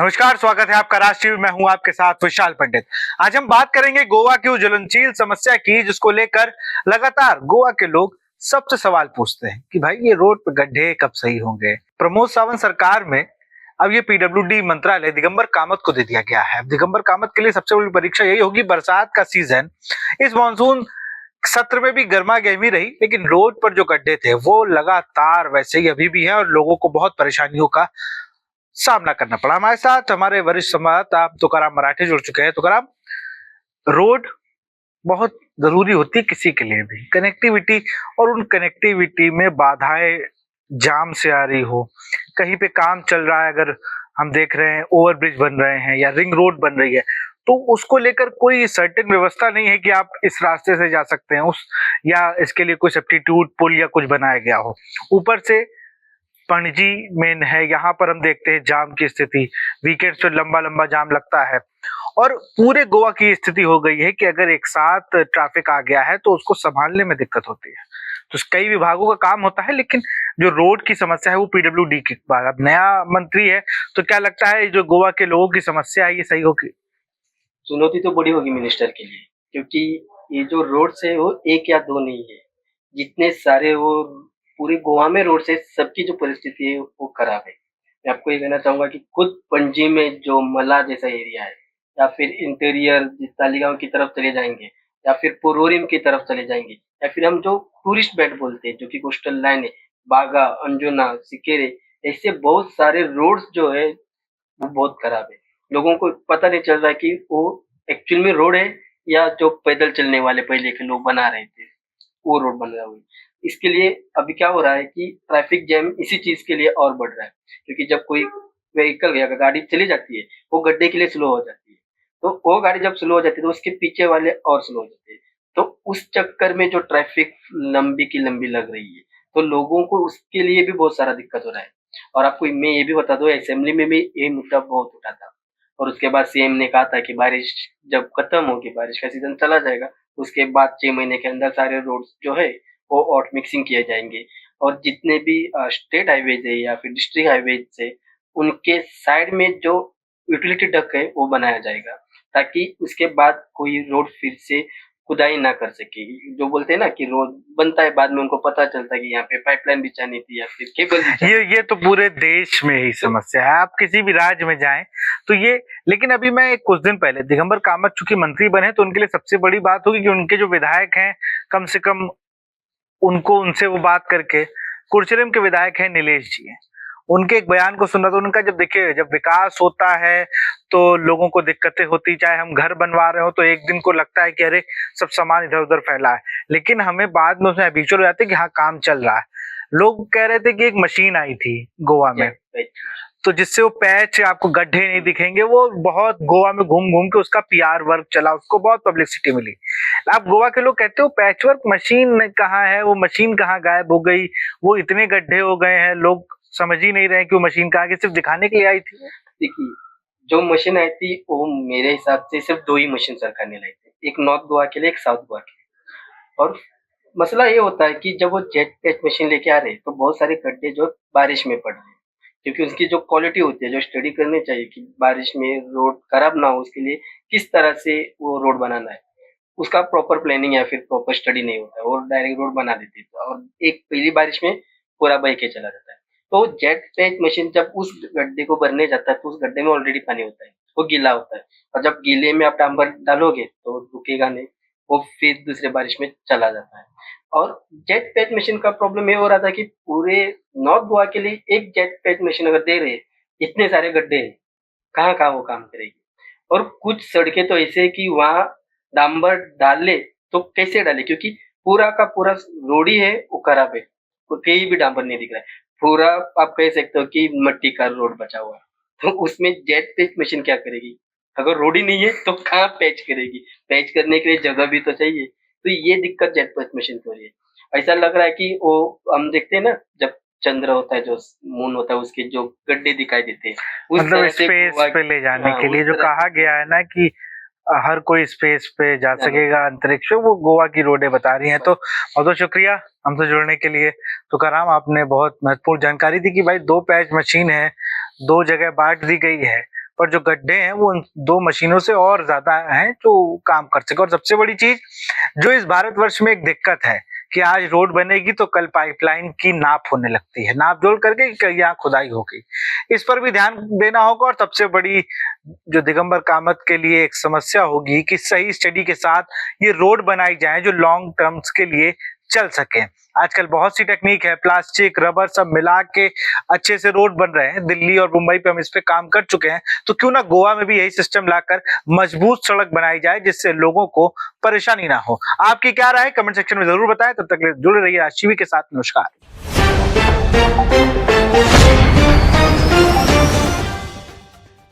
नमस्कार, स्वागत है आपका राष्ट्रीय। मैं हूं आपके साथ विशाल पंडित। आज हम बात करेंगे गोवा की उस ज्वलनशील समस्या की जिसको लेकर लगातार गोवा के लोग सबसे सवाल पूछते हैं कि भाई ये रोड पे गड्ढे कब सही होंगे। प्रमोद सावंत सरकार में अब ये पीडब्ल्यूडी मंत्रालय दिगंबर कामत को दे दिया गया है। दिगंबर कामत के लिए सबसे बड़ी परीक्षा यही होगी। बरसात का सीजन इस मानसून सत्र में भी गर्मा गर्मी रही, लेकिन रोड पर जो गड्ढे थे वो लगातार वैसे ही अभी भी है और लोगों को बहुत परेशानियों का सामना करना पड़ा। हमारे साथ हमारे वरिष्ठ संवाददाता तुकाराम मराठे जुड़ चुके हैं। तुकाराम, रोड बहुत जरूरी होती है किसी के लिए भी, कनेक्टिविटी, और उन कनेक्टिविटी में बाधाएं जाम से आ रही हो, कहीं पे काम चल रहा है, अगर हम देख रहे हैं ओवरब्रिज बन रहे हैं या रिंग रोड बन रही है, तो उसको लेकर कोई सर्टेन व्यवस्था नहीं है कि आप इस रास्ते से जा सकते हैं उस, या इसके लिए कोई सब्स्टिट्यूट पुल या कुछ बनाया गया हो। ऊपर से पणजी मेन है, यहाँ पर हम देखते हैं जाम की स्थिति, वीकेंड्स पे लंबा लंबा जाम लगता है और पूरे गोवा की स्थिति हो गई है कि अगर एक साथ ट्रैफिक आ गया है तो उसको संभालने में दिक्कत होती है। तो कई विभागों का काम होता है, लेकिन जो रोड की समस्या है वो पीडब्ल्यूडी की बात। अब नया मंत्री है तो क्या लगता है जो गोवा के लोगों की समस्या है ये सही होगी? चुनौती तो बड़ी होगी मिनिस्टर के लिए, क्योंकि ये जो रोड्स है वो एक या दो नहीं है, जितने सारे वो पूरे गोवा में रोड्स है, सबकी जो परिस्थिति है वो खराब है। मैं आपको ये कहना चाहूँगा कि खुद पणजी में जो मला जैसा एरिया है, या फिर इंटीरियर तालिगाँव की तरफ चले जाएँगे, या फिर पोरोरिम की तरफ चले जाएँगे, या फिर हम जो टूरिस्ट बेल्ट बोलते हैं, जो कि कोस्टल लाइन है, बागा, अंजुना, सिकेरे, ऐसे बहुत सारे रोड्स जो है वो बहुत खराब है। लोगों को पता नहीं चल रहा है कि वो एक्चुअल में रोड है या जो पैदल चलने वाले पहले के लोग बना रहे थे, वो रोड बन रहा है वही। इसके लिए अभी क्या हो रहा है कि ट्रैफिक जैम इसी चीज़ के लिए और बढ़ रहा है, क्योंकि जब कोई व्हीकल या गाड़ी चली जाती है, वो गड्ढे के लिए स्लो हो जाती है। तो वो गाड़ी जब स्लो हो जाती है, तो उसके पीछे वाले और स्लो हो जाते हैं। तो उस चक्कर में जो ट्रैफिक लंबी की लंबी लग रही है, तो लोगों को उसके लिए भी बहुत सारा दिक्कत हो रहा है। और आपको मैं ये भी बता दूँ, असेंबली में भी ये मुद्दा बहुत उठा था और उसके बाद सीएम ने कहा था कि बारिश जब खत्म होगी, बारिश का सीज़न चला जाएगा, उसके बाद 6 महीने के अंदर सारे रोड्स जो है वो ऑट मिक्सिंग किए जाएँगे और जितने भी स्टेट हाइवेज़ है या फिर डिस्ट्रिक्ट हाइवेज़ है, उनके साइड में जो यूटिलिटी डक्ट है वो बनाया जाएगा, ताकि उसके बाद कोई रोड फिर से खुदाई ना कर सके। जो बोलते हैं ना कि रोड बनता है, बाद में उनको पता चलता है कि यहाँ पे पाइपलाइन बिछानी थी या फिर केबल बिछानी थी। ये तो पूरे देश में ही समस्या है, आप किसी भी राज्य में जाएं तो ये। लेकिन अभी मैं कुछ दिन पहले दिगंबर कामत चूंकि मंत्री बने तो उनके लिए सबसे बड़ी बात होगी कि उनके जो विधायक हैं, कम से कम उनको उनसे वो बात करके, कुर्चलम के विधायक हैं नीलेश जी हैं, उनके एक बयान को सुना तो उनका, जब देखिए जब विकास होता है तो लोगों को दिक्कतें होती, चाहे हम घर बनवा रहे हो तो एक दिन को लगता है कि अरे सब सामान इधर उधर फैला है, लेकिन हमें बाद में उसमें हैबिचुअल हो जाते हैं कि हाँ काम चल रहा है। लोग कह रहे थे कि एक मशीन आई थी गोवा में, तो जिससे वो पैच, आपको गड्ढे नहीं दिखेंगे, वो बहुत गोवा में घूम घूम के उसका पीआर वर्क चला, उसको बहुत पब्लिसिटी मिली। अब गोवा के लोग कहते हो पैच वर्क मशीन कहाँ है, वो मशीन कहाँ गायब हो गई, वो इतने गड्ढे हो गए हैं, लोग समझ ही नहीं रहे कि वो मशीन कहाँ की, सिर्फ दिखाने के लिए आई थी। देखिए, जो मशीन आई थी वो मेरे हिसाब से सिर्फ 2 ही मशीन सरकार ने लाई थी। एक नॉर्थ गोवा के लिए, एक साउथ गोवा के लिए। और मसला ये होता है कि जब वो जेट पैच मशीन लेके आ रहे हैं, तो बहुत सारे गड्ढे जो बारिश में पड़ रहे हैं। क्योंकि उसकी जो क्वालिटी होती है, जो स्टडी करनी चाहिए कि बारिश में रोड खराब ना हो, उसके लिए किस तरह से वो रोड बनाना है, उसका प्रॉपर प्लानिंग या फिर प्रॉपर स्टडी नहीं होता है और डायरेक्ट रोड बना देते हैं और एक पहली बारिश में पूरा बह के चला जाता है। तो जेट पैच मशीन जब उस गड्ढे को भरने जाता है, तो उस गड्ढे में ऑलरेडी पानी होता है, वो गीला होता है और जब गीले में आप डांबर डालोगे तो रुकेगा नहीं, वो फिर दूसरे बारिश में चला जाता है। और जेट पैच मशीन का प्रॉब्लम ये हो रहा था कि पूरे नॉर्थ गोवा के लिए एक जेट पैच मशीन अगर दे रहे हैं, इतने सारे गड्ढे हैं, कहाँ-कहाँ वो काम करेगी। और कुछ सड़कें तो ऐसे हैं कि वहाँ डांबर डाले तो कैसे डाले, क्योंकि पूरा का पूरा रोड ही है वो खराब है, तो कहीं भी डांबर नहीं दिख रहा है, पूरा आप कह सकते हो कि मिट्टी का रोड बचा हुआ है। तो उसमें जेट पैच मशीन क्या करेगी? अगर रोड ही नहीं है तो कहाँ पैच करेगी? पैच करने के लिए जगह भी तो चाहिए। तो ये दिक्कत जेट पैच मशीन की हो रही है। ऐसा लग रहा है कि वो हम देखते हैं ना, जब चंद्र होता है, जो मून होता है, उसके जो गड्ढे दिखाई देते हैं, उस मतलब तरह से स्पेस गोवा, पे ले जाने हाँ, के लिए उस जो तरह कहा से गया है ना कि हर कोई स्पेस पे जा जाने सकेगा, अंतरिक्ष में, वो गोवा की रोडें बता रही हैं। तो बहुत बहुत शुक्रिया हमसे जुड़ने के लिए। तो कराम, आपने बहुत महत्वपूर्ण जानकारी दी कि भाई 2 पैच मशीन है, 2 जगह बांट दी गई है, पर जो गड्ढे हैं वो उन 2 मशीनों से और ज्यादा हैं जो काम कर सके। और सबसे बड़ी चीज जो इस भारतवर्ष में एक दिक्कत है कि आज रोड बनेगी तो कल पाइपलाइन की नाप होने लगती है, नाप जोड़ करके कि यहाँ खुदाई होगी। इस पर भी ध्यान देना होगा। और सबसे बड़ी जो दिगंबर कामत के लिए एक समस्या होगी कि सही स्टडी के साथ ये रोड बनाई जाए जो लॉन्ग टर्म्स के लिए चल सके। आजकल बहुत सी टेक्निक है, प्लास्टिक रबर सब मिला के अच्छे से रोड बन रहे हैं। दिल्ली और मुंबई पे हम इस पे काम कर चुके हैं, तो क्यों ना गोवा में भी यही सिस्टम लाकर मजबूत सड़क बनाई जाए जिससे लोगों को परेशानी ना हो। आपकी क्या राय है कमेंट सेक्शन में जरूर बताएं। तब तक जुड़े रहिए राज टीवी के साथ। नमस्कार।